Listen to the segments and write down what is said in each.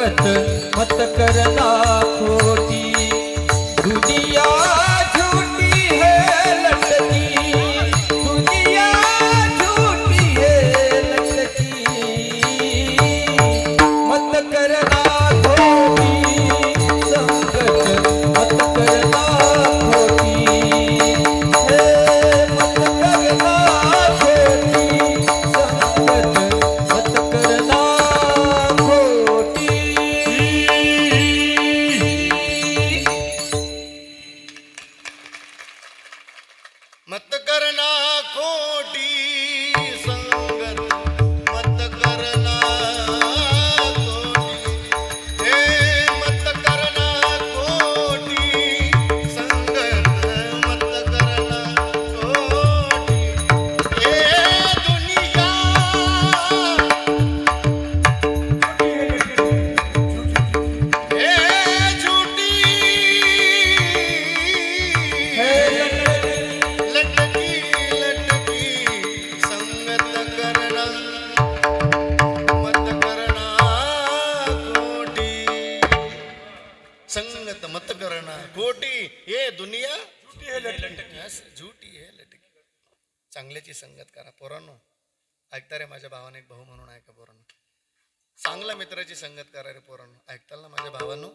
संगत मत करना खोटी, दुनिया झूठी है लटकी, दुनिया झूठी है लटकी, मत करना खोटी, संगत मत करना खोटी, हे मत करना खोटी, संगत मत करना खोटी। मत करना खोटी संगत मत करना खोटी, हे मत करना खोटी संगत मत करना खोटी, हे दुनिया हे झूठी लटकी लटकी संगत करना मत करना खोटी, संगत मत करना खोटी, ये दुनिया झूठी है लटकी. चांगल्याची संगत करा पोरांनो. ऐकता रे माझ्या भावाने, एक भाऊ म्हणून ऐका पोरांनो, चांगल्या मित्राची संगत करा रे पोरांनो. ऐकताल ना माझ्या भावांनो,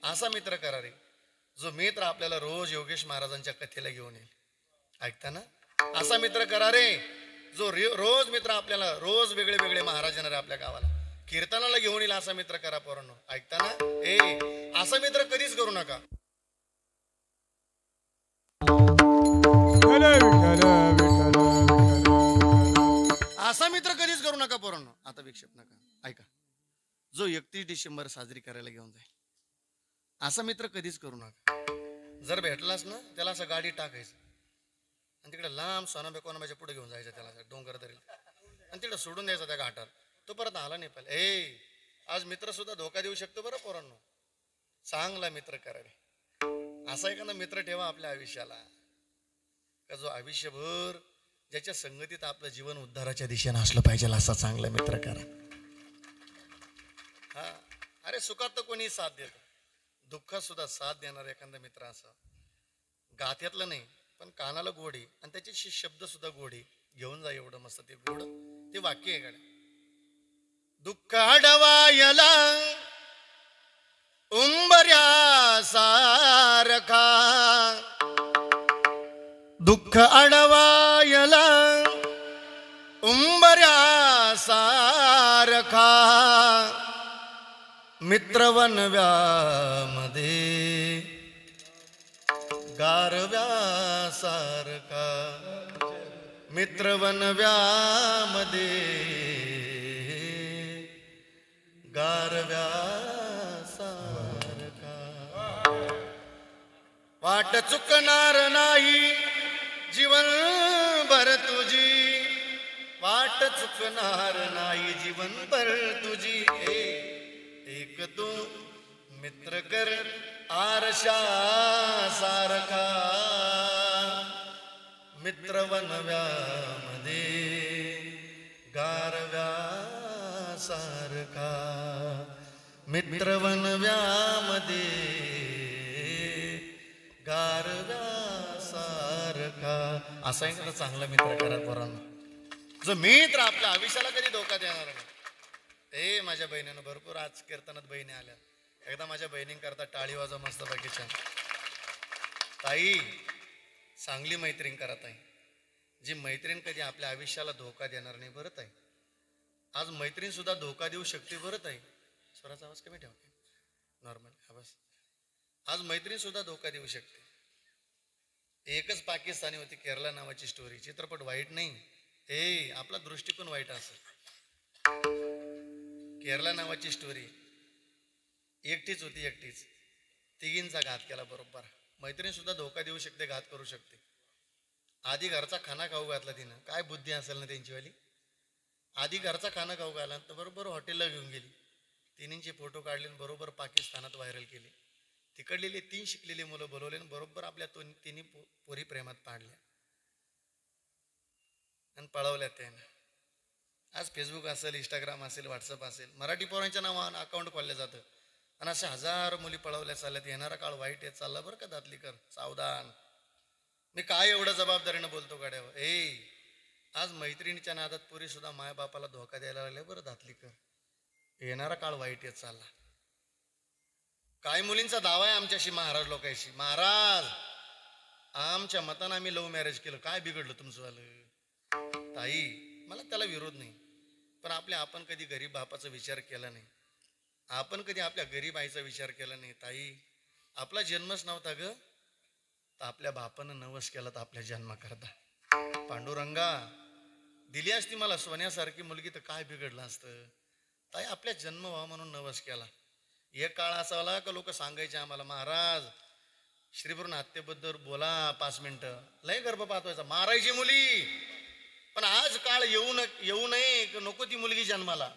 असा मित्र करा रे जो मित्र आपल्याला रोज योगेश महाराजांच्या कथेला घेऊन येईल. ऐकता ना, असा मित्र करा रे जो रोज मित्र आपल्याला रोज वेगळे वेगळे महाराज येणार आपल्या गावाला कीर्तनाला घेऊन येईल. असा मित्र करा पोरांनो. ऐकता ना, असा मित्र कधीच करू नका. असा मित्र कधीच करू नका पोरांनो. आता विक्षेप नका. ऐका, जो 31 डिसेंबर साजरी करायला घेऊन जाईल असा मित्र कधीच करू नका. जर भेटलास ना त्याला असं गाडी टाकायचं आणि तिकडे लांब सोनाबाईच्या पुढे घेऊन जायचं, त्याला डोंगर धरेल आणि तिकडे सोडून द्यायचं त्या घाटात. तो परत आला नाही पाहिजे. आज मित्र सुद्धा धोका देऊ शकतो बरं पोरांनो. चांगला मित्र करा रे. असा एखादा मित्र ठेवा आपल्या आयुष्याला का जो आयुष्यभर ज्याच्या संगतीत आपलं जीवन उद्धाराच्या दिशेने असलं पाहिजे. असा चांगला मित्र करा. हा, अरे सुखात तर कोणी साथ देत, दुःखात सुद्धा साथ देणार एखादा मित्र असा. गाथ्यातलं नाही पण कानाला गोडी आणि त्याचे शब्द सुद्धा गोडी घेऊन जा. एवढं मस्त ते गोड ते वाक्य आहे गाड्या. दुःख अडवायला उंबऱ्या सारखा, दुःख अडवायला उंबऱ्या सारखा, मित्रवनव्यामध्ये गारव्या सारखा, मित्रवनव्यामध्ये गारव्या सारखा. वाट चुकणार नाही जीवन भर तुझी, वाट चुकणार नाही जीवन भर तुझी. एक तू मित्र कर आरशा सारखा, मित्रवनव्यामध्ये गारव्या सारखा, मित्रवनव्यामध्ये गारव्या सारखा. असा एक चांगला मित्र करा पोरांनो, जो मित्र आपल्या आयुष्याला कधी धोका देणार नाही. माझ्या बहिणीनं भरपूर आज कीर्तनात बहिणी आल्या. एकदा माझ्या बहिणींकरता टाळी वाजवा मस्त पैकी छान. ताई, चांगली मैत्रीण करत आहे जी मैत्रीण कधी आपल्या आयुष्याला धोका देणार नाही. बरं ताई, आज मैत्रीण सुद्धा धोका देऊ शकते. बरं ताई, स्वराचा आवाज कमी ठेवा, नॉर्मल आवाज. आज मैत्रीण सुद्धा धोका देऊ शकते. एकच पाकिस्तानी होती केरला नावाची स्टोरी. चित्रपट वाईट नाही, आपला दृष्टिकोन वाईट असेल. केरला नावाची स्टोरी. एकटीच होती, एकटीच तिघींचा घात केला. बरोबर, मैत्रीण सुद्धा धोका देऊ शकते, घात करू शकते. आधी घरचा खाना खाऊ घातला तिनं. काय बुद्धी असेल ना त्यांचीवाली. आधी घरचा खाना खाऊ घाला तर बरोबर हॉटेलला घेऊन गेली. तिन्हींचे फोटो काढले बरोबर पाकिस्तानात व्हायरल केले. तिकडलेले 3 शिकलेली मुलं बोलवले बरोबर आपल्या तिन्ही पोरी प्रेमात पाडल्या आणि पळवल्या त्यानं. आज फेसबुक असेल, इंस्टाग्राम असेल, व्हॉट्सअप असेल, मराठी पोरांच्या नावानं अकाउंट खोललं जातं आणि असे हजार मुली पळवल्या चालल्यात. येणारा काळ वाईट येत चालला बरं का दातलीकर, सावधान. मी काय एवढं जबाबदारीनं बोलतो गाड्यावर. आज मैत्रिणीच्या नादात पुरी सुद्धा मायबापाला धोका द्यायला लागले बरं दातलीकर. येणारा काळ वाईट येत चालला. काय मुलींचा दावा आहे आमच्याशी, महाराज लोकांशी, महाराज आमच्या मतानं आम्ही लव्ह मॅरेज केलं, काय बिघडलं तुमचं झालं? ताई मला त्याला विरोध नाही, पण आपण कधी गरीब बापाचा विचार केला नाही. आपण कधी आपल्या गरीब आईचा विचार केला नाही. ताई आपला जन्मच नव्हता ग, तर आपल्या बापानं नवस केला तर आपल्या जन्माकरता. पांडुरंगा दिली असती मला सोन्यासारखी मुलगी तर काय बिघडलं असतं? ताई आपल्या जन्म व्हावा म्हणून नवस केला. एक काळ असा आला का लोक सांगायचे आम्हाला, महाराज श्रीभरून हत्येबद्दल बोला 5 मिनिटं, लय गर्भ पाहतोयचा, मारायची मुली. पण आज काळ येऊ नये की नको ती मुलगी जन्माला,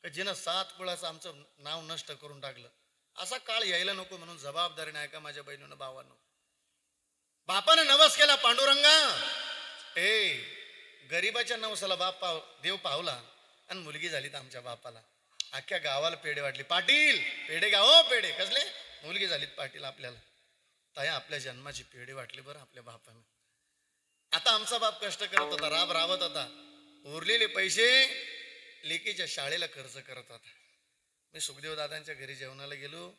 का जिनं 7 कुळाचं आमचं नाव नष्ट करून टाकलं. असा काळ यायला नको म्हणून जबाबदारीने ऐका माझ्या बहिणीनं, भावानं. बापानं नवस केला पांडुरंगा, गरीबाच्या नवसाला देव पावला आणि मुलगी झाली तर आमच्या बापाला. अख्ख्या गावाला पेढे वाटले, पाटील पेढे घ्या हो, पेढे कसले, मुलगी झालीत पाटील आपल्याला. ताई आपल्या जन्माची पेढे वाटले बरं आपल्या बापानं. आता आमचा बाप कष्ट करत होता, राबत होता, उरलेले पैसे लेकीच्या शाळेला खर्च करत होता. मी सुखदेव दादांच्या घरी जेवणाला गेलो.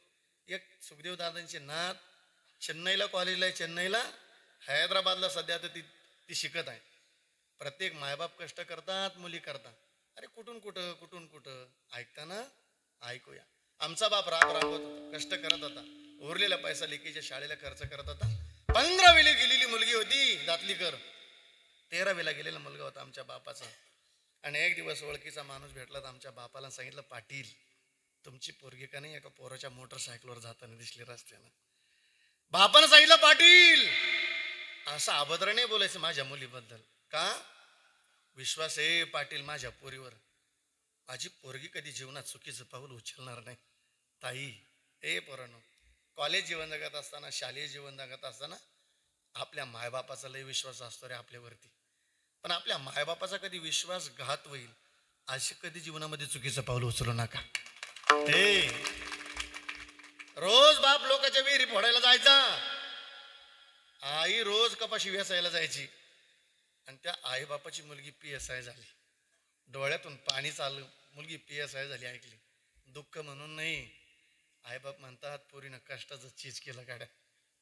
एक सुखदेव दादांची नात चेन्नईला कॉलेजला आहे, चेन्नईला, हैदराबादला सध्या तर ती शिकत आहे. प्रत्येक मायबाप कष्ट करतात, मुली करतात. अरे कुठून कुठं ऐकताना ऐकूया. आमचा बाप राबत होता, कष्ट करत होता, उरलेला पैसा लेकीच्या शाळेला खर्च करत होता. 15वीला गेलेली मुलगी होती दातलीकर, 13वीला गेलेला मुलगा होता आमच्या बापाचा. आणि एक दिवस ओळखीचा माणूस भेटला तर आमच्या बापाला सांगितलं, पाटील तुमची पोरगी का नाही एका पोराच्या मोटरसायकलवर जाताना दिसली रस्त्यानं. बापानं सांगितलं, पाटील असं अभद्र नाही बोलायचं माझ्या मुलीबद्दल. का? विश्वास आहे पाटील माझ्या पोरीवर, माझी पोरगी कधी जीवनात चुकीचं पाऊल उचलणार नाही. ताई पोरांनो, कॉलेज जीवन जगत असताना, शालेय जीवन जगत असताना आपल्या मायबापाचा लय विश्वास असतो रे आपल्यावरती. पण आपल्या मायबापाचा कधी विश्वासघात होईल अशी कधी जीवनामध्ये चुकीचं पाऊल उचलू नका. रोज बाप लोकांच्या विहिरी फोडायला जायचा, आई रोज कपाशी वेचायला जायची, आणि त्या आई बापाची मुलगी PSI झाली. डोळ्यातून पाणी चाललं, मुलगी PSI झाली. ऐकली दुःख म्हणून नाही, आईबाप म्हणतात पोरीनं कष्टाचं चीज केलं, गाड्या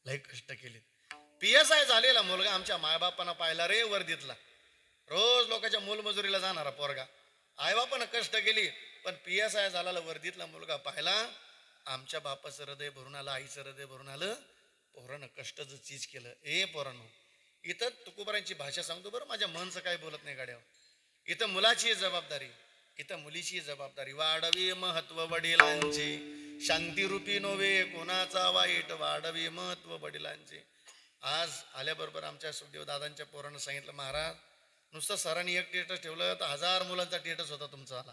लय कष्ट केले. PSI झालेला मुलगा आमच्या मायबापानं पाहिला रे वर्दीतला, रोज लोकांच्या मोलमजुरीला जाणारा पोरगा. आईबापानं कष्ट केली, पण PSI झालेला वर्दीतला मुलगा पाहिला. आमच्या बापाचं हृदय भरून आलं, आईचं हृदय भरून आलं. पोरानं कष्टाचं चीज केलं. पोरांनो, इथं तुकोबारांची भाषा सांगतो बरं, माझ्या मनचं काय बोलत नाही गाड्यावर. इथं मुलाची जबाबदारी, इथं मुलीची जबाबदारी. वाढवी महत्व वडिलांचे, शांतिरूपी नव्हे कोणाचा वाईट, वाढवी महत्व वडिलांचे. आज आल्याबरोबर आमच्या सुखदेव दादांच्या पोरानं सांगितलं, महाराज नुसतं सरांनी एक टेटस ठेवलं तर 1000 मुलांचा टेटस होता तुमचा आला.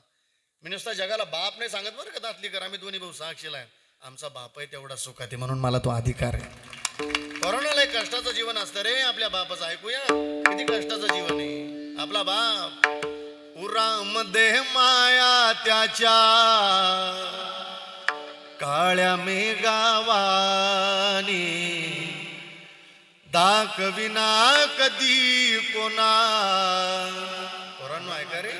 मी नुसता जगाला बाप नाही सांगत बरं का दातलीकर, आम्ही दोन्ही भाऊ साक्षीला आहे. आमचा बाप आहे तेवढा सुखात आहे म्हणून मला तो अधिकार आहे. कोरोनाला एक कष्टाचं जीवन असतं रे आपल्या बापाचं. ऐकूया किती कष्टाचं जीवन आहे आपला बाप. उरामध्ये माया त्याच्या काळ्या मेघावानी, दाखविना कधी कोणा. पोरांनो ऐका रे,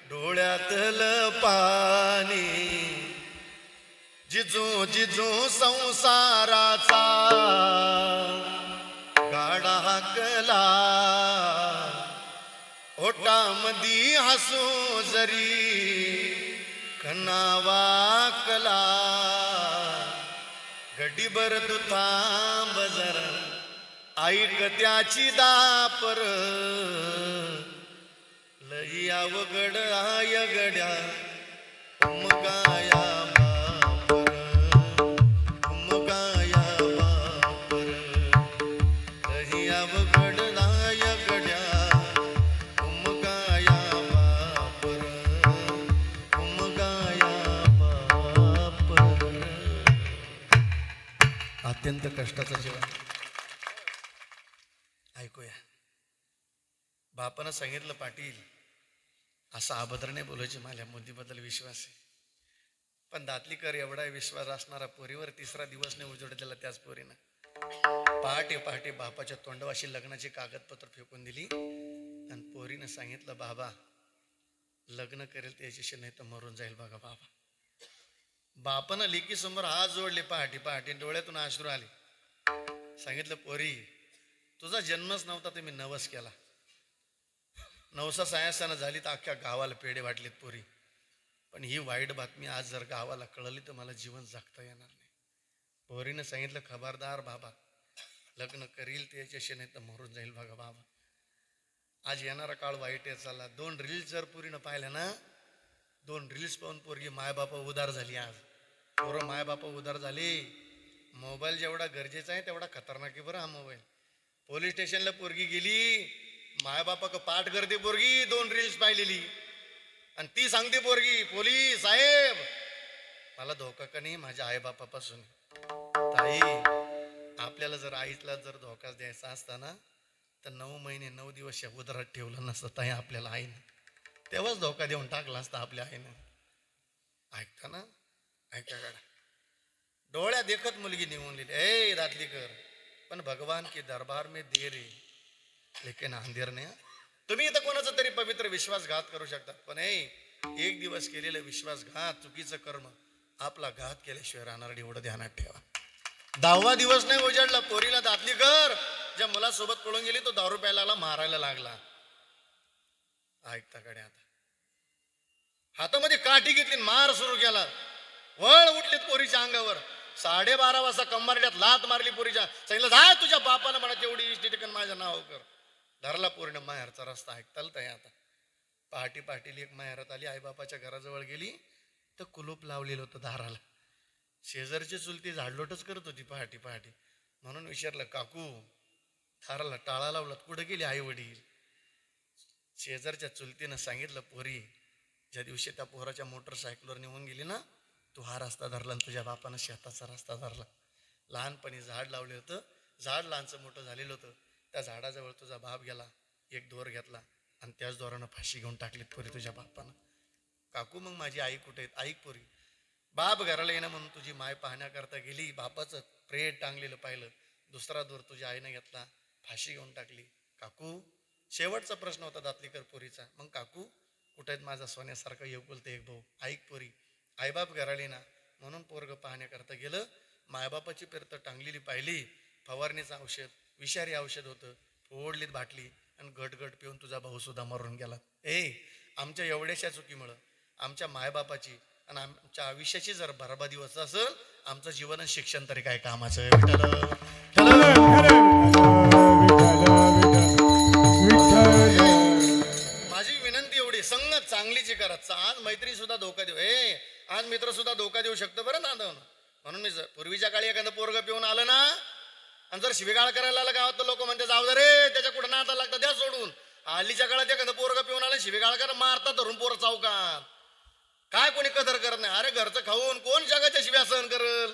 डोळ्यातलं पाणी जिजू जिजू संसाराचा गाडा हाकला. ओटामधी हसू जरी कणावा कला. गडीभर तू थांब जरा, ऐक त्याची दापर. लई अवघड आय गड्या उमगाया बापर, उमगाया बापर. लई अवघड आय गड्या उमगाया बापर, उमगाया बापर. अत्यंत कष्टाचं जीवन. ऐकूया. बापानं सांगितलं, पाटील असा अभद्र नाही बोलायची, माझ्या मुलीबद्दल विश्वास आहे. पण दातलीकर एवढा विश्वास असणारा पोरीवर तिसरा दिवस नाही उजवड दिला त्याच पोरीनं. पहाटे पहाटे बापाच्या तोंडवाशी लग्नाची कागदपत्र फेकून दिली आणि पोरीनं सांगितलं, बाबा लग्न करेल त्याच्याशी नाही तर मरून जाईल बघा बाबा. बापानं लेकी समोर हात जोडले, पहाटे पहाटे डोळ्यातून अश्रू आले. सांगितलं, पोरी तुझा जन्मच नव्हता तर मी नवस केला. नवसा सायासानं झाली तर अख्ख्या गावाला पेढे वाटलेत पोरी. पण ही वाईट बातमी आज जर गावाला कळली तर मला जीवन जगता येणार नाही. पोरीनं सांगितलं, खबरदार बाबा लग्न करील त्याच्याशी नाही तर मरून जाईल बघा बाबा. आज येणारा काळ वाईट आहे चालला. 2 रील्स जर पोरीनं पाहिल्या ना, 2 रील्स पाहून पोरगी मायबापा उदार झाली. आज पोरं मायबापा उदार झाली. मोबाईल जेवढा गरजेचा आहे तेवढा खतरनाक आहे बरं हा मोबाईल. पोलीस स्टेशनला पोरगी गेली, मायबापा पाठ करते पोरगी 2 रील्स पाहिलेली आणि ती सांगते पोरगी, पोलीस साहेब मला धोका का नाही माझ्या आईबापापासून. ताई आपल्याला जर आईला जर धोका द्यायचा असताना तर 9 महिने 9 दिवस या उदरात ठेवलं नसतं ताई आपल्याला आईनं. तेव्हाच धोका देऊन टाकला असता आपल्या आईनं. ऐकता ना, ऐका काढा. डोळ्या देखत मुलगी निघून लिहिली, ए दातलीकर पण भगवान की दरबार में देर है लेकिन अंधेर नाही. तुम्ही इथं कोणाचा तरी पवित्र विश्वासघात करू शकता, पण एक दिवस केलेलं विश्वासघात चुकीचं कर्म आपला घात केल्याशिवाय राहणार एवढं ध्यानात ठेवा. 10वा दिवस नाही उजाडला, पोरीला दातलीकर ज्या मुलासोबत पळून गेली तो दारू प्यायला लागला, मारायला लागला. ऐकता कडे आता हातामध्ये काठी घेतली, मार सुरू केला. वळ उठलीत पोरीच्या अंगावर. 12:30 वाजता कंबारड्यात लात मारली पोरीच्या. सांगितलं, जा तुझ्या बापाला म्हणा तेवढी इष्टी टिकन माझ्या नाव कर. धरला पूर्ण माहेरचा रस्ता. ऐकताल ताई आता पहाटी पहाटी एक माहेरात आली, आईबापाच्या घराजवळ गेली तर कुलूप लावलेलं होतं दाराला. शेजारची चुलती झाडलोटच करत होती पहाटी पहाटी. म्हणून विचारलं, काकू दाराला टाळा लावला कुठे गेली आई वडील. शेजारच्या चुलतीनं सांगितलं, पोरी ज्या दिवशी त्या पोराच्या मोटरसायकलवर निघून गेली ना, तू हा रस्ता धरला आणि तुझ्या बापानं शेताचा रस्ता धरला. लहानपणी झाड लावले होतं, झाड लहानचं मोठं झालेलं होतं. त्या झाडाजवळ तुझा बाप गेला, एक दोर घेतला आणि त्याच दोरानं फाशी घेऊन टाकलीत पोरी तुझ्या बापानं. काकू मग माझी आई कुठे आहेत. ऐक पोरी, बाप घराला येणं म्हणून तुझी माय पाहण्याकरता गेली, बापाचं प्रेत टांगलेलं पाहिलं, दुसरा दोर तुझ्या आईनं घेतला, फाशी घेऊन टाकली. काकू शेवटचा प्रश्न होता दातलीकर पोरीचा, मग काकू कुठे आहेत माझा सोन्यासारखा एकुलता एक भाऊ. ऐक पोरी, आईबाप घराली ना म्हणून पोरग पाहण्याकरता गेलं, मायबापाची पेरतं टांगलेली पाहिली, फवारणीचं औषध विषारी औषध होतं, फोडलीत बाटली आणि गटगट पिऊन तुझा भाऊ सुद्धा मरून गेला. आमच्या एवढ्याशा चुकीमुळं आमच्या मायबापाची आणि आमच्या आयुष्याची जर बरबादी होत असेल, आमचं जीवन आणि शिक्षण तरी काय कामाचं. माझी विनंती एवढी, संगत चांगलीची करा. आज मैत्री सुद्धा धोका देऊ, आज मित्र सुद्धा धोका देऊ शकतो बरं नांदवणं. म्हणून मी पूर्वीच्या काळी एखादं पोरग पिऊन आलं ना आणि जर शिवीगाळ करायला आलं गावात लोक म्हणते, जाऊ दे रे त्याच्या कुठं नाता लागतं द्या सोडून. हल्लीच्या काळात एखादं पोरग पिऊन आलं शिवीगाळ कर मारतात धरून पोरं चौकात. काय कोणी कदर करत नाही. अरे घरचं खाऊन कोण जगाच्या शिव्या सहन करल.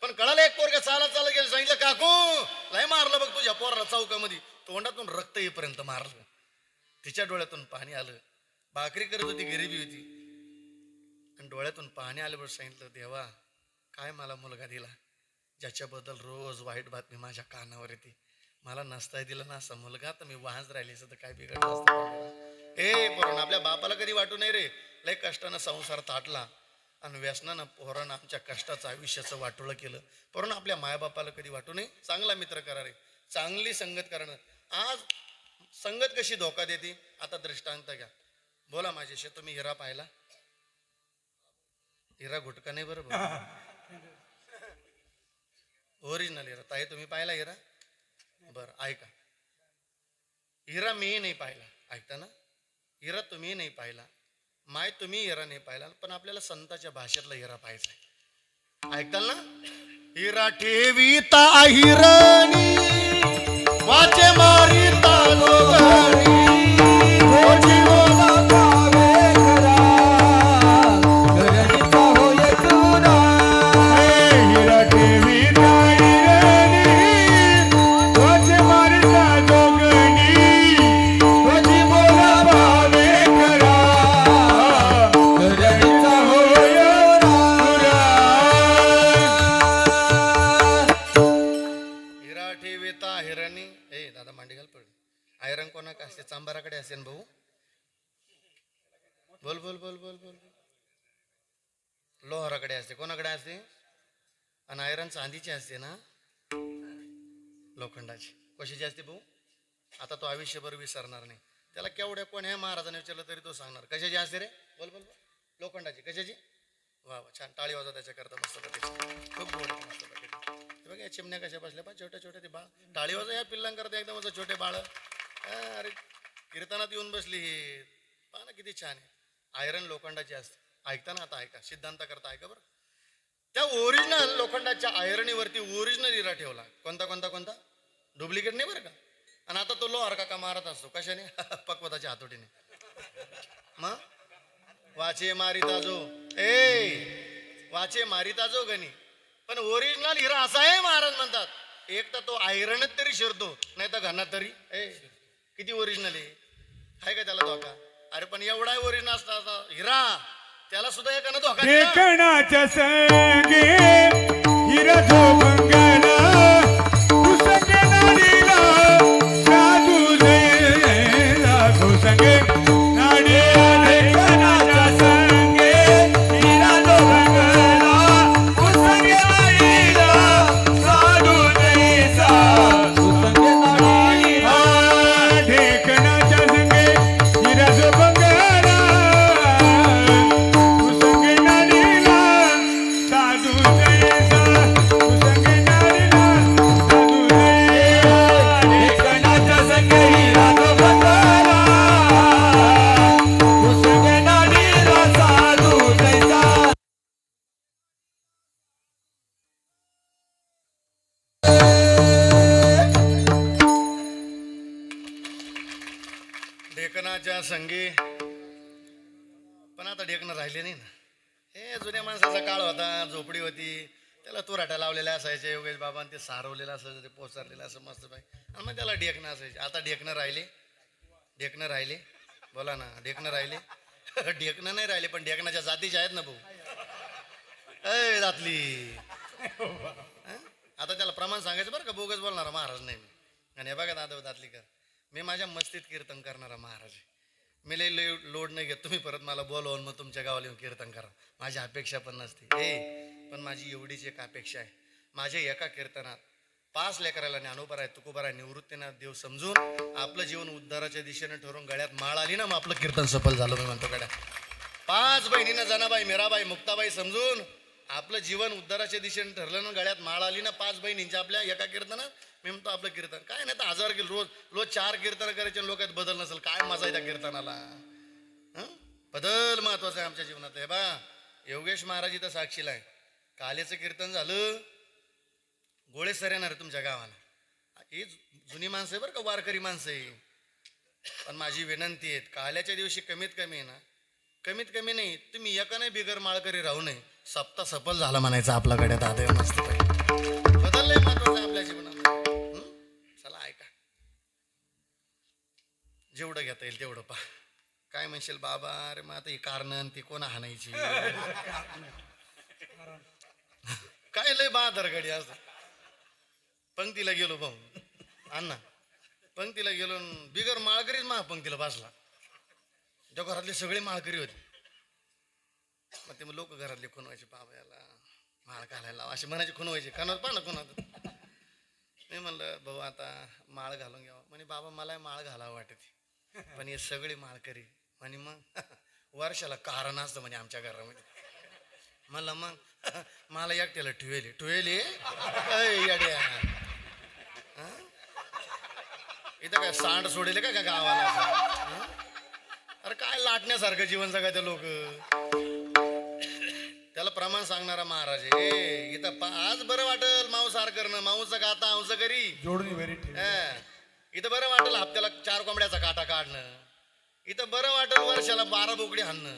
पण कळालं एक पोरग चालत गेलं, सांगितलं, काकू लय मारलं बघ तुझ्या पोराला चौकामध्ये. तोंडातून रक्त येईपर्यंत मारलं. तिच्या डोळ्यातून पाणी आलं. भाकरी करत होती, गरिबी होती आणि डोळ्यातून पाणी आल्यावर सांगितलं, देवा काय मला मुलगा दिला ज्याच्याबद्दल रोज वाईट बातमी माझ्या कानावर येते. मला नसता दिलं ना असा मुलगा तर मी वाहच राहिली असं तर काय बिघडलं असतं. पोरण आपल्या बापाला कधी वाटू नाही रे. लय कष्टानं संसार ताटला आणि व्यसनानं पोरानं आमच्या कष्टाचं आयुष्याचं वाटोळं केलं. पोरण आपल्या मायबापाला कधी वाटू नये. चांगला मित्र करा रे, चांगली संगत करणं. आज संगत कशी धोका देते आता दृष्टांत घ्या. बोला माझ्याशी, तुम्ही हिरा पाहिला? हिरा गुटका नाही बरोबर, ओरिजिनल हिरा. ताई तुम्ही पाहिला हिरा? बरं ऐका, हिरा मी नाही पाहिला. ऐकता ना, हिरा तुम्ही नाही पाहिला, माय तुम्ही हिरा नाही पाहिला, पण आपल्याला संताच्या भाषेतला हिरा पाहायचा. ऐकताल ना? हिरा ठेवीता हिराणी वाचे मारिता लोगाणी मांडी घाल पड. आयरन कोणाकडे असते? चांबाराकडे असेल भाऊ. बोल बोल बोल बोल बोल. लोहाराकडे असते. कोणाकडे असते? आणि आयरन चांदीची असते ना, लोखंडाची. कशाची असते भाऊ? आता तो आयुष्यभर विसरणार नाही. त्याला केवढ्या कोण्या महाराजाने विचारलं तरी तो सांगणार. कशाची असते रे? बोल बोल बोल. लोखंडाची. कशाची? वा वा, छान. टाळी वाजवा त्याच्याकरता मस्त पैकी. खूप गोड मस्त पैकी. ते बघा या चिमण्या कशा बसल्या पा, छोट्या छोट्या. ते बाळ टाळी वाजवा या पिल्लांकरता एकदम असं छोटे बाळ. अरे कीर्तनात येऊन बसली ही. पहा ना किती छान आहे. आयरन लोखंडाची असते. ऐकता ना आता ऐका, सिद्धांत करता ऐका बरं. त्या ओरिजिनल लोखंडाच्या आयरणीवरती ओरिजिनल हिरा ठेवला. कोणता कोणता कोणता? डुप्लिकेट नाही बरं का. आणि आता तो लोहार का मारत असतो. कशाने? पक्वताच्या हातोटीने. मग वाचे मारिता जो, वाचे मारिता जो गणी. पण ओरिजिनल हिरा असा आहे महाराज म्हणतात. एक तर तो आयरणच तरी शिरतो, नाही तर घनात तरी. किती ओरिजिनल आहे का त्याला धोका? अरे पण एवढा ओरिजिनल असता हिरा, त्याला सुद्धा एकानं धोका दिला. देखण्याच्या संगे हिरा जो बंगला उसंगे नाडीला साधू जयला तो संगे नाडीला. देखण्याच्या संगे हिरा जो बंगला उसंगे नाडीला साधू जयचा उसंगे नाडीला. देखण्याच्या संगे हिरा जो बंगला ढेकणाच्या संगी. पण आता ढेकणं राहिले नाही ना. हे जुन्या माणसाचा काळ होता, झोपडी होती, त्याला तुराट्या लावलेल्या असायचे. योगेश बाबांनी ते सारवलेलं असायचं, ते पोचरलेलं असं मस्त पाय. आणि मग त्याला ढेकणं असायचे. आता ढेकणं राहिले? ढेकणं राहिले? बोला ना, ढेकणं राहिले? ढेकणं नाही राहिले, पण ढेकणाच्या जातीचे आहेत ना भाऊ. अय दातली. आता त्याला प्रमाण सांगायचं बरं का, बोगस बोलणारा महाराज नाही मी. आणि हे बघा दादा दातलीकर, मी माझ्या मस्तीत कीर्तन करणारा महाराज आहे. मी लई लोड नाही घेत. तुम्ही परत मला बोलवून मग तुमच्या गावाला येऊन कीर्तन करा, माझी अपेक्षा पण नसते. पण माझी एवढीच एक अपेक्षा आहे. माझ्या एका कीर्तनात 5 लेकराला ज्ञानोबा तुकोबा निवृत्तीनाथ देव समजून आपलं जीवन उद्धाराच्या दिशेने ठरवून गळ्यात माळ आली ना, मग आपलं कीर्तन सफल झालं. मी म्हणतो गड्या 5 बहिणीनं जनाबाई, मीराबाई, मुक्ताबाई समजून आपलं जीवन उद्धाराच्या दिशेने ठरलं ना, गळ्यात माळ आली ना 5 बहिणींच्या आपल्या एका कीर्तनात. मी म्हणतो आपलं कीर्तन काय नाही तर 1000 रोज 4 कीर्तन करायचे. लोकात बदल नसेल काय मजा आहे त्या कीर्तनाला. बदल महत्वाचा आहे आमच्या जीवनात. हे बा योगेश महाराज इथं साक्षीला आहे. कालेचं कीर्तन झालं, गोळे सर येणार आहे तुमच्या गावाला. ही जुनी माणसं आहे बरं का, वारकरी माणसं आहे. पण माझी विनंती आहे, काल्याच्या दिवशी कमीत कमी ना, कमीत कमी नाही तुम्ही एका नाही बिगर माळकरी राहू नये. सप्ताह सफल झाला म्हणायचं आपल्याकडे. दादा मस्त बदल लय महत्वाचं आपल्या जीवनात. चला ऐका, जेवढं घेता येईल तेवढं पहा. काय म्हणशील बाबा, अरे मग आता ही कारण ती कोण हाणायची काय लय बहादर गडी असं. पंक्तीला गेलो भाऊ अण्णा, पंक्तीला गेलो बिगर माळकरीच महापंक्तीला बसला. त्या घरातले सगळे माळकरी होते. मग ते लोक घरातले खुनवायचे, बाबा याला माळ घालायला असे म्हणायचे, खुनवायचे. कानावर पहा ना कोणात. मी म्हणलं भाऊ आता माळ घालून घ्यावं. म्हणे बाबा मला माळ घालावं वाटते, पण हे सगळे माळकरी. म्हणे मग वर्षाला कारण असतं म्हणे आमच्या घरामध्ये. म्हणलं मग मला एकट्याला ठुवेले इथं काय सांड सोडेल का गावाला. अरे काय लाटण्यासारखं जीवन जगा त्या लोक. त्याला प्रमाण सांगणारा महाराज आहे. इथं आज बरं वाटल मांसाहार करणं, मांस खाता अंश करी जोडून इथं बरं वाटल हप्त्याला 4 कोंबड्याचा काटा काढणं. इथं बरं वाटल वर्षाला 12 बोकडी हाणणं.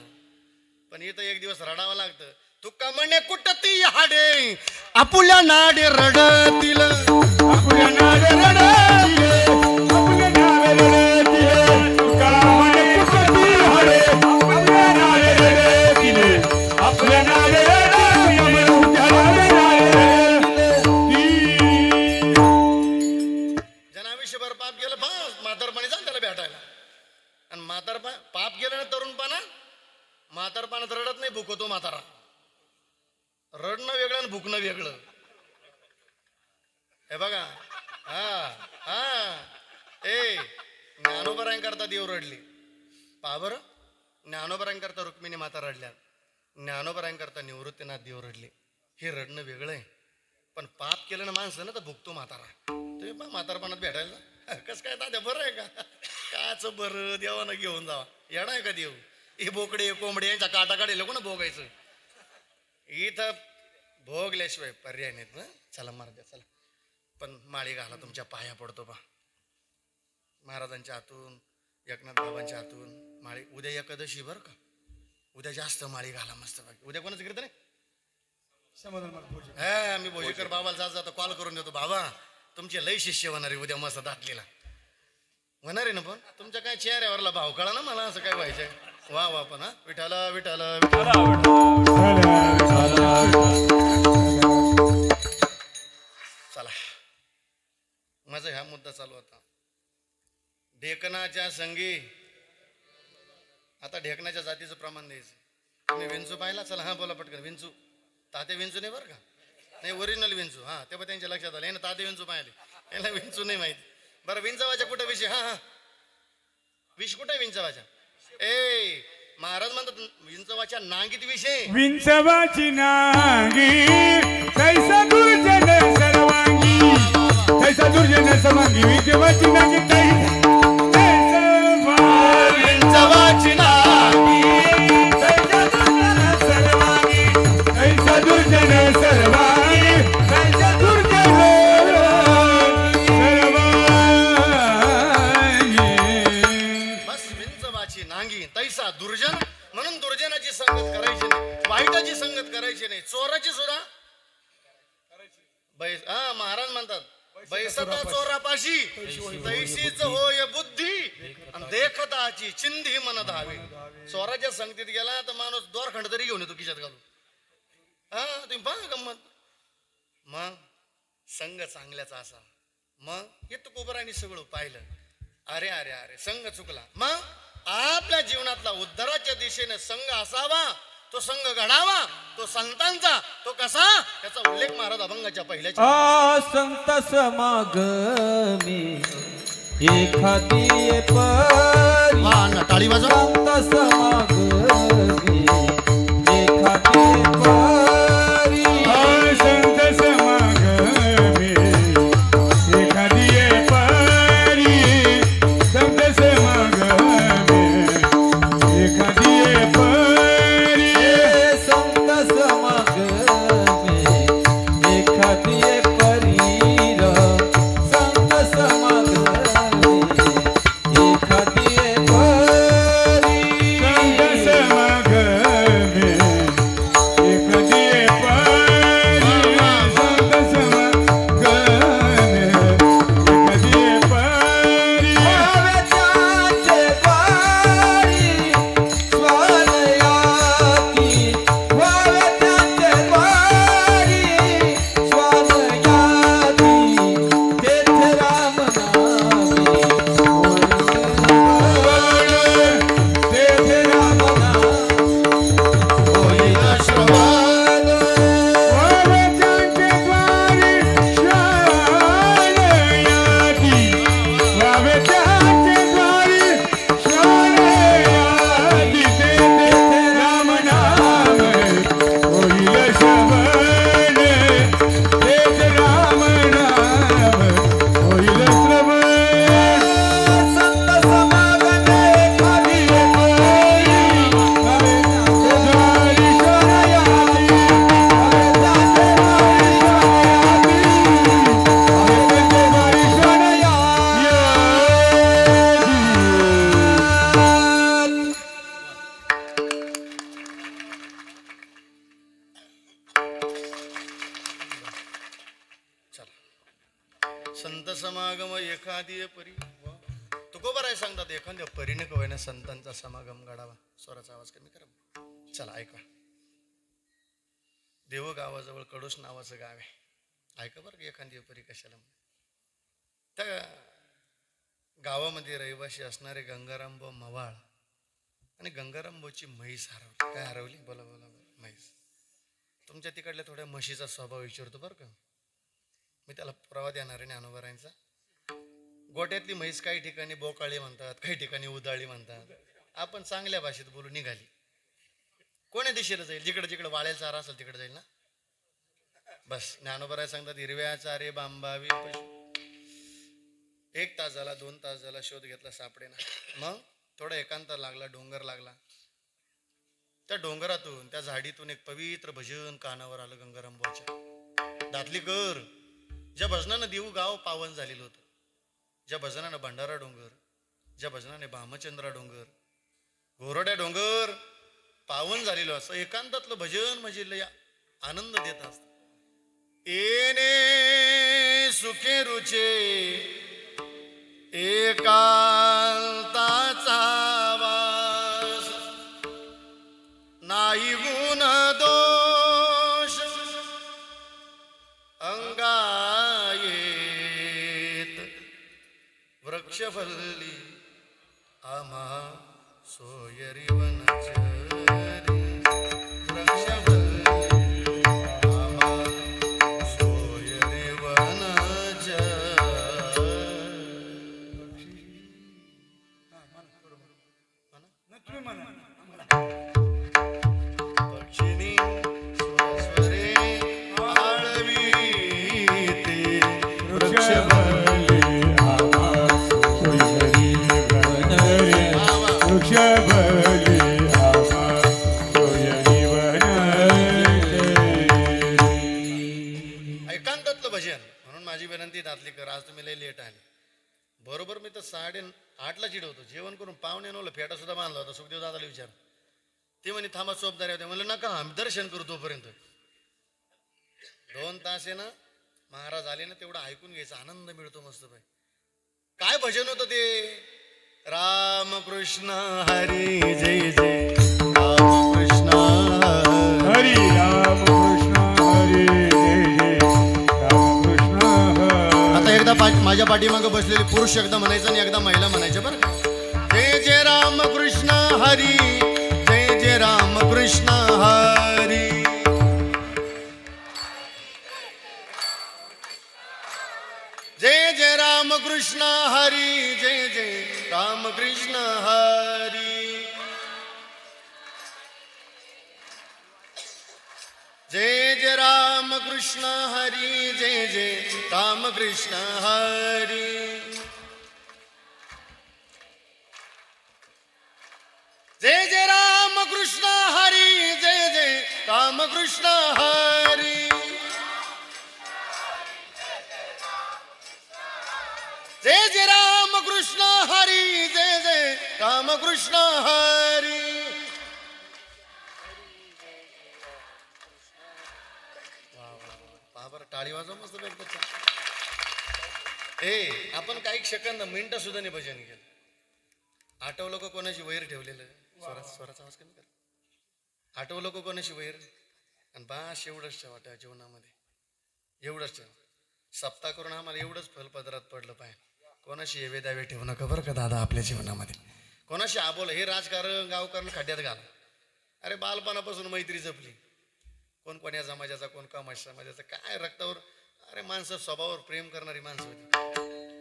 पण इथं एक दिवस रडावं लागतं. तुका म्हणे कुठं ती हाडे आपुल्या नाडे रडतील, आपुल्या नाडे रडतील, आपुल्या नाडे रडतील. तुका म्हणे कुठं ती हाडे आपुल्या नाडे रडतील, आपुल्या नाडे जनाविषभर पाप गेलं म्हातारपणी जा त्याला भेटायला. आणि पाप गेलं ना तरुणपणा, म्हातारपणात रडत नाही, भुकतो म्हातारा. रडणं वेगळं आणि भुकणं वेगळं. हे बघा, हा हा ए ज्ञानोबरांकरता देव रडली. पहा बरं, ज्ञानोबरांकरता रुक्मिणी माता रडल्या, ज्ञानोबरांकरता निवृत्तीनाथ देव रडले. हे रडणं वेगळं आहे. पण पाप केलं ना माणसं ना तर भुकतो म्हातारा. तुम्ही पहा म्हातारपणात भेटायला कसं काय तात्या, बरं आहे का? काच बरं, देवानं घेऊन जावा. येणार आहे का देव? हे बोकडे कोंबडे यांच्या काटा काढेल कोण भोगायचं? इथं भोगल्याशिवाय पर्याय नाहीत ना. चला मार द्या, चला. पण माळी घाला, तुमच्या पाया पडतो पा महाराजांच्या हातून, एकनाथ बाबांच्या हातून माळी. उद्या एकादशी बरं का, उद्या जास्त माळी घाला मस्त बाकी. उद्या कोणाचं कीर्तन आहे? हा, मी भोजीकर बाबाला जातो, कॉल करून देतो. बाबा तुमचे लय शिष्य होणार आहे उद्या मस्त दाखलीला. होणार आहे ना? पण तुमच्या काय चेहऱ्यावरला भाव कळा ना मला, असं काय व्हायचंय. वा वा. पण हा विठाला विठाला चला. माझा ह्या मुद्दा चालू होता ढेकणाच्या संगी. आता ढेकणाच्या जातीचं प्रमाण द्यायचं. तुम्ही विंचू पाहिला? चला हा बोला पटकन. विंचू ताते विंचू नाही बरं का, नाही ओरिजिनल विंचू. हा ते पण त्यांच्या लक्षात आलं. ना ताते विंचू पाहिले, याला विंचू नाही माहिती. बरं विंचवाच्या कुठं विषय? हा हा विष कुठं आहे विंचवाच्या? ए महाराज म्हणतात विंचवाच्या नांगीत विषय. विंचवाची नांगी तैसा दुर्जन सर्वांगी, तैसा दुर्जन सर्वांगी. विंचवाची नांगी विंचवाची नांगी तैसा दुर्जन सर्वांगी, तैसा दुर्जन सर्वांगी, तैसा दुर्जन सर्वांगी. बस विंचवाची नांगी तैसा दुर्जन. म्हणून दुर्जनाची संगत करायची नाही, वाईटाची संगत करायची नाही, चोराची सुद्धा. हा महाराज म्हणतात बैसता चोरापाशी तैसीच होय बुद्धी, आणि देखताची चिंधी मन धावे. चोराच्या संगतीत गेला तर माणूस दोरखंड तरी घेऊन येतो खिशात घालून. हा तुम्ही पहा गंमत. मग संघ चांगल्याचा असा. मग येतो कोबराने सगळं पाहिलं. अरे अरे अरे संघ चुकला. मग आपल्या जीवनातला उद्धाराच्या दिशेने संघ असावा, तो संघ घडावा, तो संतांचा. तो कसा, त्याचा उल्लेख महाराज अभंगाच्या पहिल्याच्या संत समागमी एखादी परी. टाळी वाजवा. संत समागमी एखादी परी. संत समागमी एखादी परी, संत समागमी एखादी परी. संत समागमी एखादी परी र. संत समागमी एखादी परी. संत समागमी एखादी परी, संत समागमी एखादी परी. वाव्याचे वारी स्वालयाती, वाव्याचे वारी स्वालयाती. तेथे राम नामे तेथे राम होईल श्रवण. वावतांचे द्वारी शाळयाती, वावतांचे द्वारी शाळयाती. तेथे राम नाम होईल श्रवण, तेथे राम नाम होईल श्रवण. संत समागमे एखादी परी. वाव्याचे द्वारी शाळयाती, वाव्याचे द्वारी शाळयाती, वाव्याचे द्वारी शाळयाती. संत समागम एखादी परी. तुकोबराय सांगतात एखाद्या परीने कवयना संतांचा समागम घडावा. स्वराचा आवाज कमी करा. चला ऐका. देव गावाजवळ कडोस नावाचं गाव आहे. ऐका बरं एखादी परी कशाला. त्या गावामध्ये रहिवाशी असणारे गंगारामभाऊ मवाळ आणि गंगारामभाऊची म्हैस हरवली. काय हरवली? बोला बोला बोला. म्हैस. तुमच्या तिकडल्या थोड्या म्हशीचा स्वभाव विचारतो बरं का मी. त्याला पुरावा देणार आहे ज्ञानोबारायांचा. गोट्यातली म्हैस काही ठिकाणी बोकाळी म्हणतात, काही ठिकाणी उदाळी म्हणतात. आपण चांगल्या भाषेत बोलू निघाली. कोण्या दिशेला जाईल? जिकडे जिकडे वाळेल चारा असेल तिकडे जाईल ना. बस ज्ञानोबराय सांगतात हिरव्या चारे बांबावी पशु. 1 तास झाला, 2 तास झाला, शोध घेतला, सापडे ना. मग थोडा एकांत लागला, डोंगर लागला. त्या डोंगरातून त्या झाडीतून एक पवित्र भजन कानावर आलं गंगारामभाऊच्या. दातली कर. ज्या भजनानं देऊ गाव पावन झालेलं होतं, ज्या भजनानं भंडारा डोंगर, ज्या भजनाने भामचंद्रा डोंगर, घोरड्या डोंगर पावन झालेलो असं एकांतातलं भजन म्हणजे लय आनंद देत असत. येणे सुखे रुचे एकांताचा वास, नाही गुण दोष अंगायेत, वृक्षफल्ली आम्हा सोयरी वनचरी, वृक्षफल्ली आम्हा सोयरी वनचरी. पक्षिणी स्वरे आळवीते, वृक्षफल्ली आम्हा सोयरी वनचरी, वृक्षफल्ली आम्हा सोयरी वनचरी. एकांतातलं भजन. म्हणून माझी विनंती दातली कर, आज तुम्ही लय लेट आले. बरोबर मी तर 8:30ला चिडवतो. जेवण करून 9:45 फेटा सुद्धा बांधला होता. सुखदेव दादाला विचार. ते म्हणे थांबा सोबदारी होते. म्हणलं नका, आम्ही दर्शन करू तोपर्यंत. 2 तास आहे ना, महाराज आले ना, तेवढं ऐकून घ्यायचा, आनंद मिळतो मस्त भाई. काय भजन होतं ते? रामकृष्ण हरी जय जय, रामकृष्ण हरी रामकृष्ण हरी जय जय, रामकृष्ण हरी. आता एकदा माझ्या पाठीमागं बसलेले पुरुष एकदा म्हणायचं आणि एकदा महिला म्हणायच्या बरं. जय जय रामकृष्ण हरी, जय जय रामकृष्ण हरी. जय जय रामकृष्ण हरी, जय जय रामकृष्ण हरी. जय जय रामकृष्ण हरी, जय जय रामकृष्ण हरी. जय जय रामकृष्ण हरी, जय जय रामकृष्ण हरी. जय जय रामकृष्ण हरी, जय जय रामकृष्ण हरी. बरं टाळी वाजव मस्त पैकी. आपण काही सेकंद मिनिटं सुद्धा नाही भजन केलं. आठवलं का कोणाची वैर ठेवलेलं? स्वराचा आवाज कमी कर. आठवलं का कोणाची वैर? आणि बास एवढंच ठेवा जीवनामध्ये, एवढंच ठेवा. सप्ताह करून आम्हाला एवढंच फलपदरात पडलं पाहिजे. कोणाशी हेवे दावे ठेवू नका बरं का दादा आपल्या जीवनामध्ये. कोणाशी आबोल हे राजकारण गावकारण खड्ड्यात घाल. अरे बालपणापासून मैत्री जपली. कोण कोण्या समाजाचा, कोण कामाश समाजाचा, काय रक्तावर. अरे माणसं स्वभावावर प्रेम करणारी माणसं होती.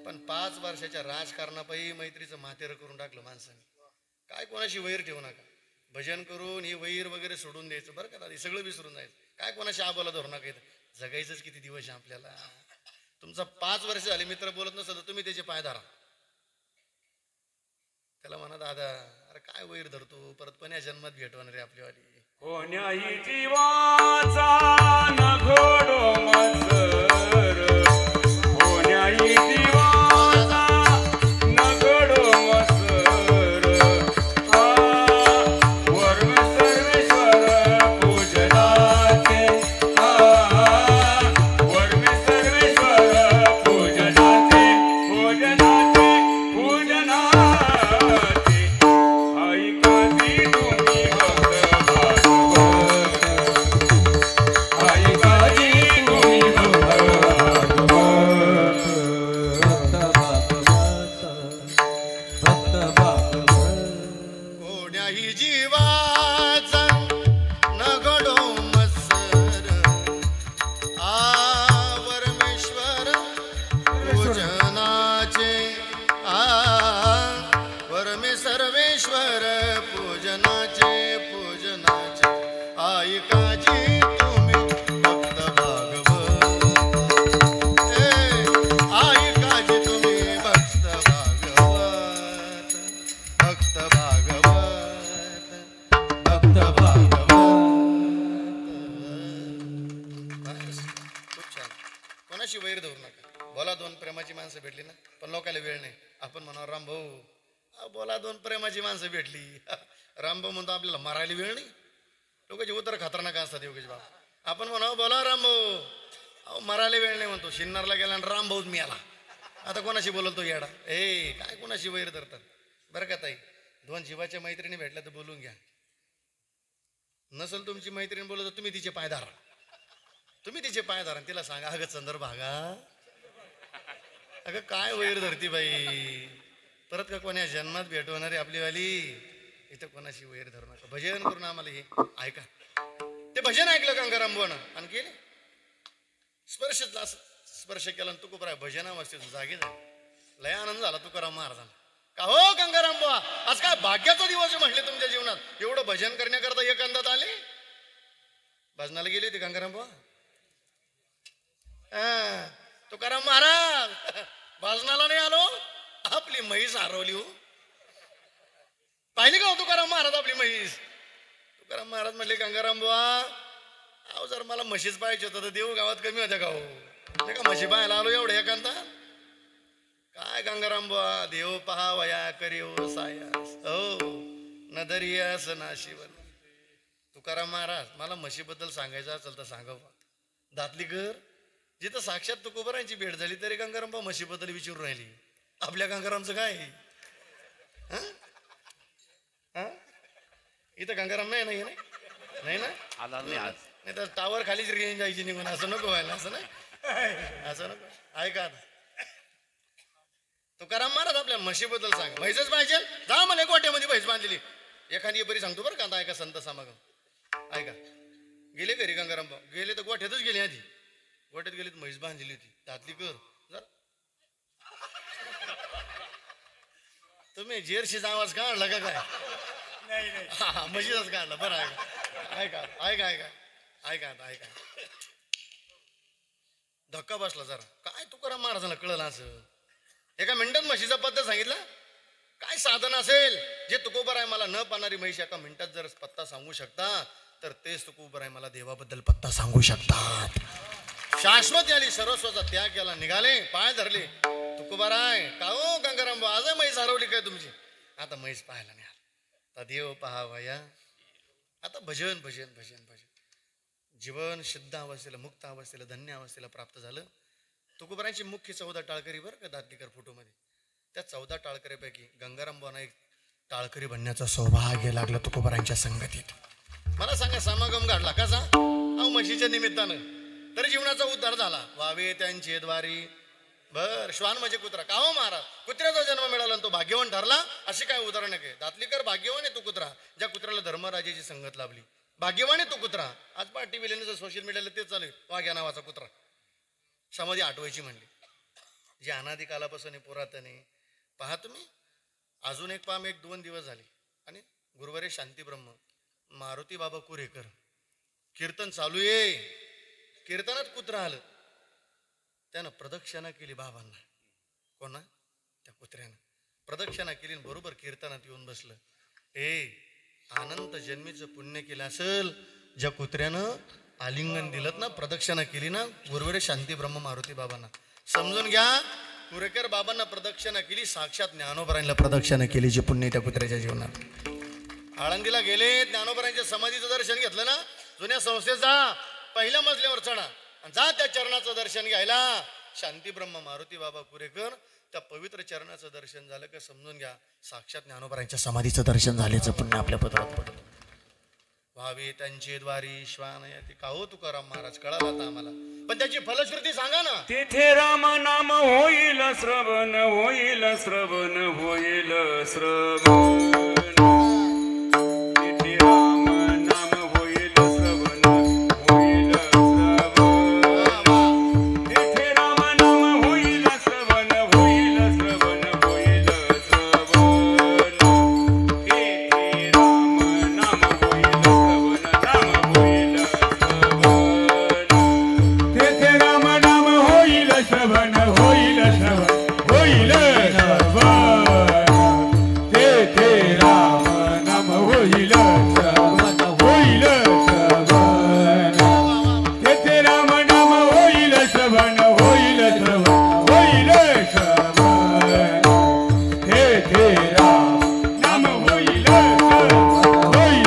पण 5 वर्षाच्या राजकारणापायी मैत्रीचं मातेरं करून टाकलं माणसाने. काय कोणाशी वैर ठेवू नका. भजन करून ही वैर वगैरे सोडून द्यायचं बरं का दादा. हे सगळं विसरून जायचं. काय कोणाशी आबोला धरू नका. जगायचंच किती दिवस आहे आपल्याला. तुमचा 5 वर्ष झाले मित्र बोलत नसेल तर तुम्ही त्याचे पाय धरा. त्याला म्हणा दादा अरे काय वैर धरतो, परत पण या जन्मात भेटवणार रे आपल्यावाली. कोण्याही जीवाचा न घडो मत्सर, कोण्याही जीवाचा न घडो मत्सर. वर्म सर्वेश्वर पूजनाचे, वर्म सर्वेश्वर पूजनाचे, पूजनाचे पूजनाचे. ऐकाती तुम्ही नाही जीवाचा न घडो मत्सर परमेश्वर पूजनाचे परमे सर्वेश्वर पूजनाचे पूजनाचे ऐकाजी तुम्ही भक्त भागवत ऐकाजी तुम्ही भक्त भागवत भक्त भागवत भक्त भागवत. बस, खूप छान. कोणाशी वैर धरू नका. बोला दोन प्रेमाची माणसं भेटली ना, पण लोकांना वेळ नाही. आपण म्हणा राम भाऊ बोला दोन प्रेमाची माणसं भेटली. रामभाऊ म्हणतो आपल्याला मारायला वेळ नाही. लोकांचे उत्तर खतरनाक असतात योगेश बाबा. आपण म्हणा बोला रामभाऊ अहो मारायला वेळ नाही म्हणतो. शिन्नरला गेला आणि रामभाऊच मी आला. आता कोणाशी बोलतो येडा. काय कोणाशी वैर धरतात. बरं का ताई, दोन जीवाच्या मैत्रिणी भेटल्या तर बोलून घ्या. नसल तुमची मैत्रीण बोलत तर तुम्ही तिचे पाय धरा. तुम्ही तिचे पाय धरा तिला सांगा अगं चंद्र भागा अगं काय वैर धरती बाई. परत का कोण्या जन्मात भेटवणारी आपली वाली. इथं कोणाशी वैर धरू नका. भजन करून आम्हाला हे ऐका. ते भजन ऐकलं गंगाराम बुवानं आणि केले स्पर्श केला आणि तुकोबराय भजनावस्थेत जागे झाले. लय आनंद झाला तुकाराम महाराजांना. का हो गंगाराम बुवा आज काय भाग्याचा दिवस म्हटले तुमच्या जीवनात. एवढं भजन करण्याकरता एक अंदात आले. भजनाला गेले होते गंगाराम बुवा. तुकाराम महाराज भजनाला नाही आलो. आपली म्हैस हरवली हो. पाहिली का हो तुकाराम महाराज आपली म्हैस. तुकाराम महाराज म्हटले गंगाराम बुवा अहो जर मला म्हशीच पाहिजे होतं तर देऊ गावात कमी होत्या का हो. नाही का म्हशी पाहायला आलो एवढं एकांता. काय गंगाराम बुवा देव पहा वया करी हो सायास हो न दरियास ना शिवन. तुकाराम महाराज मला म्हशीबद्दल सांगायचं असेल तर सांगावं. दातली घर जिथं साक्षात तुकोबरांची भेट झाली तरी गंगाराम बुवा म्हशीबद्दल विचारून राहिली. आपल्या गंगारामचं काय इथं गंगाराम नाही नाही नाही ना आला नाही आज. नाही तर टावर खालीच रेंज जायची निघून. असं नको व्हायला. असं नाही असं नको. ऐका तुकाराम महाराज आपल्या म्हशीबद्दल सांग. म्हैसच पाहिजे जा मला गोट्यामध्ये म्हैस बांधलेली एखादी बरी सांगतो बरं का. ऐका संत समागम ऐका. गेले घरी गंगाराम भाऊ गेले तर गोठ्यातच गेले. आधी गोठ्यात गेले तर म्हैस बांधलेली होती. दातली कर जरा तुम्ही जेरशीचा आवाज काढला का काय. हा म्हशीचाच काढला. बरं ऐका ऐका ऐका ऐका ऐका ऐका. धक्का बसला जरा. काय तुकाराम महाराजांना कळलं असं. एका मिनिटात म्हशीचा पत्ता सांगितला. काय साधन असेल जे तुकोबर आहे मला न पाहणारी म्हैस एका मिनिटात जर पत्ता सांगू शकता तर तेच तुकोबर आहे मला देवाबद्दल पत्ता सांगू शकतात. शाश्वत आली सर्वस्वाचा त्याग केला निघाले पाय धरले. तुकोबर आहे का हो गंगाराम आज म्हैस हरवली काय तुमची. आता म्हैस पाहायला नाही आला. आता देव पहावया. आता भजन भजन भजन भजन. जीवन शुद्ध अवस्थेला मुक्त अवस्थेला धन्य अवस्थेला प्राप्त झालं. तुकोबरांची मुख्य 14 टाळकरी बरं का दातलीकर फोटोमध्ये. त्या 14 टाळकरीपैकी गंगाराम बुवांना एक टाळकरी बनण्याचा सौभाग्य लागलं तुकोबरांच्या संगतीत. मला सांगा समागम घडला कसा. अहो म्हशीच्या निमित्तानं तर जीवनाचा उद्धार झाला. वावे त्यांचे द्वारी बर श्वान म्हणजे कुत्रा. का हो महाराज कुत्र्याचा जन्म मिळाला आणि तो भाग्यवान ठरला. अशी काय उदाहरण आहे. दातलीकर भाग्यवान आहे तो कुत्रा ज्या कुत्र्याला धर्मराजाची संगत लाभली. भाग्यवान आहे तो कुत्रा. आज पहा टीव्ही सोशल मीडियाला तेच चालू आहे. वाघ्या नावाचा कुत्रा समाधी आठवायची म्हणली जी अनादी कालापासून पुरातन आहे. पहा तुम्ही अजून एक पाम 1-2 दिवस झाले आणि गुरुवारी शांतीब्रह्म मारुती बाबा कुरेकर कीर्तन चालू आहे. कीर्तनात कुत्रा आलं. त्यानं प्रदक्षिणा केली बाबांना. कोणा त्या कुत्र्यानं प्रदक्षिणा केली बरोबर कीर्तनात येऊन बसलं. अनंत जन्मीचं पुण्य केलं असेल ज्या कुत्र्यानं आलिंगन दिलं ना प्रदक्षिणा केली ना गुरुवारी शांतीब्रह्म मारुती बाबांना. समजून घ्या कुरेकर बाबांना प्रदक्षिणा केली साक्षात ज्ञानोबरांना प्रदक्षिणा केली जी पुण्य त्या कुत्र्याच्या जीवनात. आळंदीला गेले ज्ञानोबरांच्या समाधीचं दर्शन घेतलं ना जुन्या संस्थेचा पहिल्या मजल्यावर चढा जा त्या चरणाचं दर्शन घ्यायला. शांतीब्रह्म मारुती बाबा कुरेकर त्या पवित्र चरणाचं दर्शन झालं का समजून घ्या साक्षात ज्ञानोबरांच्या समाधीचं दर्शन झाल्याचं पुण्य आपल्या पत्रात पडलं. व्हावे त्यांचे द्वारी श्वान का हो तुकाराम महाराज कळाला आता आम्हाला. पण त्याची फलश्रुती सांगा ना. तेथे राम नाम होईल श्रवण होईल श्रवण होईल श्रवण. येथे राम नाम होईल श्रवण होईल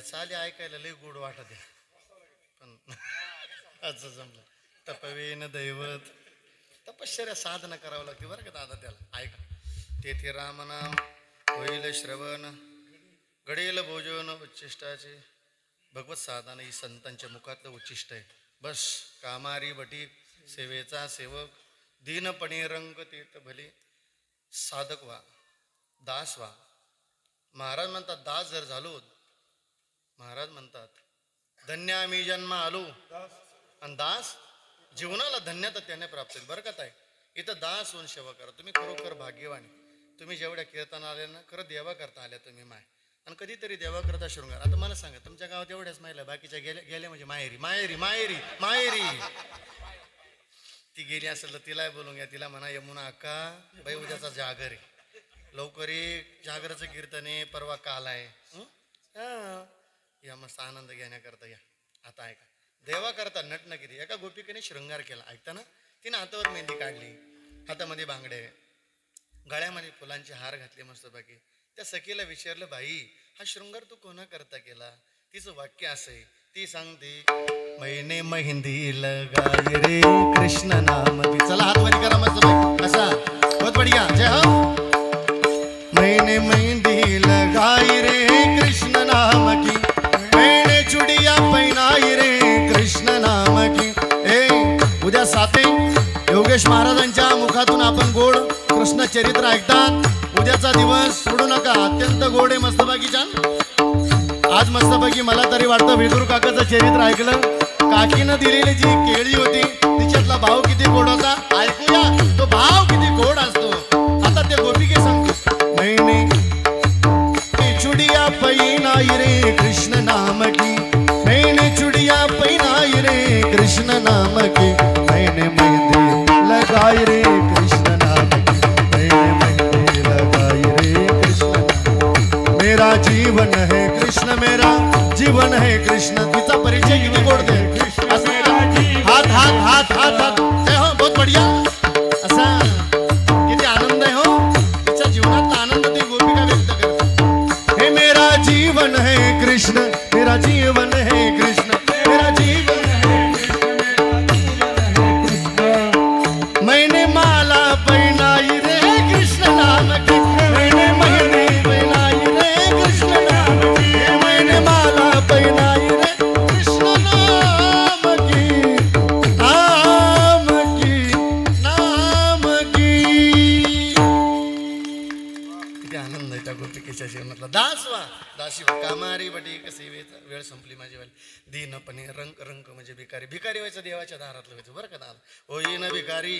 चाली ऐकायला लय गोड वाटत आहे पण असं जमलं तपवेन दैवत तपश्चर्या साधना करावं लागते बरं का दादा त्याला ऐका तेथे रामनाम होईल श्रवण घडेल भोजन उच्चिष्टाचे भगवत साधना ही संतांच्या मुखातलं उच्चिष्ट आहे बस कामारी बटीक सेवेचा सेवक दीनपणे रंग तेत भले साधक व्हा दास व्हा महाराज म्हणतात दास जर झालो महाराज म्हणतात धन्य आम्ही जन्म आलो आणि दास जीवनाला धन्यता त्याने प्राप्त होईल बरं का ताई इथं दास होऊन सेवा करा तुम्ही खरोखर भाग्यवानी तुम्ही जेवढ्या कीर्तन आल्या ना खरं देवा करता आल्या तुम्ही माय आणि कधीतरी देवा करता शृंगार आता मला सांगा तुमच्या गावात एवढ्याच महिला बाकीच्या गेल्या म्हणजे माहेरी माहेरी माहेरी माहेरी ती गेली असेल तर तिला बोलून घ्या तिला म्हणा यमुना अक्का बाई उद्याचा जागर आहे लवकर जागराचं कीर्तन आहे परवा काल आहे या मस्त आनंद घेण्याकरता या आता ऐका देवा करता नटणं किती एका गोपिकेने शृंगार केला ऐकता ना तिने हातावर मेहंदी काढली हातामध्ये बांगडे गळ्यामध्ये फुलांचे हार घातले मस्त बाकी त्या सखीला विचारलं बाई हा शृंगार तू कोणा करता केला तिचं वाक्य असं आहे ती सांगते मैने मेहंदी लगाई रे कृष्ण नाम की चला हातवारी करा मस्त बाई असा बहुत बढ़िया जय हो मैने मेहंदी लगाई रे कृष्ण नाम की मैंने चुडिया पहनाई रे कृष्ण नाम की उद्या साते योगेश महाराजांच्या मुखातून आपण गोड कृष्ण चरित्र ऐकतात उद्याचा दिवस सोडू नका अत्यंत गोड आहे मस्तपैकी छान आज मस्तपैकी मला तरी वाटतं विदुर काकाचं चरित्र ऐकलं काकीनं दिलेली जी केळी होती तिच्यातला भाव किती गोड होता ऐकूया तो भाव किती गोड असतो आता ते गोपिके सांगतो मैंने चुडिया पहनाई रे कृष्ण नाम की मैंने चुडिया पहनाई रे कृष्ण नाम की मैंने मेहंदी लगाई रे कृष्ण नाम की मैंने मेहंदी लगाई रे कृष्ण मेरा जीवन है कृष्ण मेरा जीवन है कृष्ण तिचा परिचय किती गोड दे हाथ हाथ हाथ हाथ हाथ हो बहुत बढ़िया असा किती आनंद आहे हो तिच्या जीवनातला आनंद ती गोपिका व्यक्त करते हे मेरा जीवन है कृष्ण मेरा जीवन है कृष्ण मेरा जीवन है कृष्ण मैंने माला पहनाई रे कृष्ण नाम की मैंने मेहंदी पहनाई रे कृष्ण नाम की मैंने माला पहनाई रे कृष्ण नाम की नाम की नाम की किती आनंद आहे त्या गोपिकेच्या जीवनातला दासवा दासी कामारी बटी सेवेचा वेळ संपली माझी वाली दीनपणे रंग रंग म्हणजे भिकारी भिकारी व्हायचं देवाच्या दारातलं व्हायचं बरं का दादा होई ना भिकारी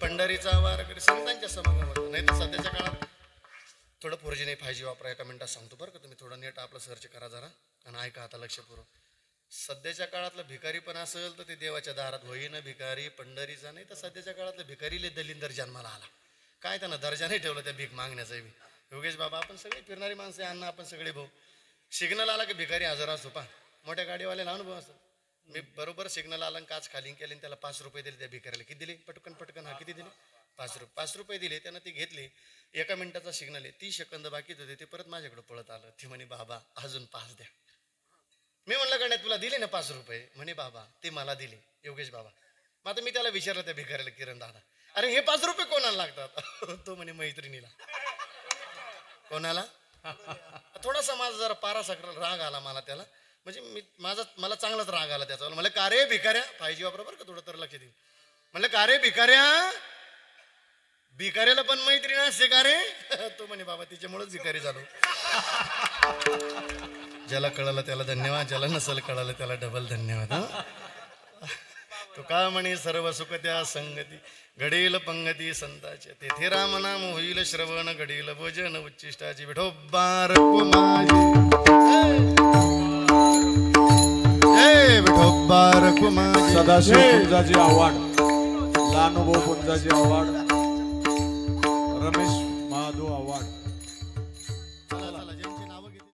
पंढरीचा वार करी संतांच्या समागमात नाही तर सध्याच्या काळात थोडं 4G नाही 5G वापरा एका मिनिटात सांगतो बरं का तुम्ही थोडं नेट आपलं सर्च करा जरा आणि ऐका आता लक्षपूर्वक सध्याच्या काळातलं भिकारी पण असेल तर ते देवाच्या दारात होईना भिकारी पंढरीचा, नाही तर सध्याच्या काळातलं भिकारीले दलिंदर जन्माला आला. काय त्यानं दर्जा नाही ठेवलं त्या भीक मागण्याचा बी. योगेश बाबा आपण सगळे फिरणारी माणसं आहे, अण्णा आपण सगळे भाऊ. सिग्नल आला की भिकारी हजर असतो. पा मोठ्या गाडीवाले लहान भाऊ असतो. मी बरोबर सिग्नल आला काच खाली केली आणि त्याला 5 रुपये दिले त्या भिकारीला. किती दिले? पटकन पटकन. हा किती दिले? 5 रुपये. 5 रुपये दिले त्यानं. ती घेतली. 1 मिनिटाचा सिग्नल आहे, 30 सेकंद बाकीच होते. ते परत माझ्याकडे पळत आलं. ती म्हणे बाबा अजून 5 द्या. मी म्हणलं गण्या तुला दिले ना 5 रुपये? म्हणे बाबा ते मला दिले योगेश बाबा. मग आता मी त्याला विचारलं त्या भिकारीला, किरण दादा अरे हे 5 रुपये कोणाला लागतात? तो म्हणे मैत्रिणीला. कोणाला? थोडासा माझा जरा पारा सकरा राग आला मला त्याला. म्हणजे मला चांगलाच राग आला त्याचा. म्हणलं का रे भिकाऱ्या, 5G वापरा बरं का थोडं तर लक्ष देईल. म्हणलं का रे भिकाऱ्या, भिकाऱ्याला पण मैत्रीण असते का रे? तो म्हणे बाबा तिच्यामुळेच भिकारी झालो. ज्याला कळलं त्याला धन्यवाद, ज्याला नसेल कळलं त्याला डबल धन्यवाद. तो का म्हणे सर्व सुख त्या संगती, घडील पंगती संताचे, तेथे राम नाम होईल श्रवण, घडील भोजन उच्चिष्टाची. विठोबार कुमारी जय विठोबार कुमारी. सदाशिव पुंजाजी आव्हाड, लानुभो पुंजाजी आव्हाड, रमेश महादेव आव्हाड.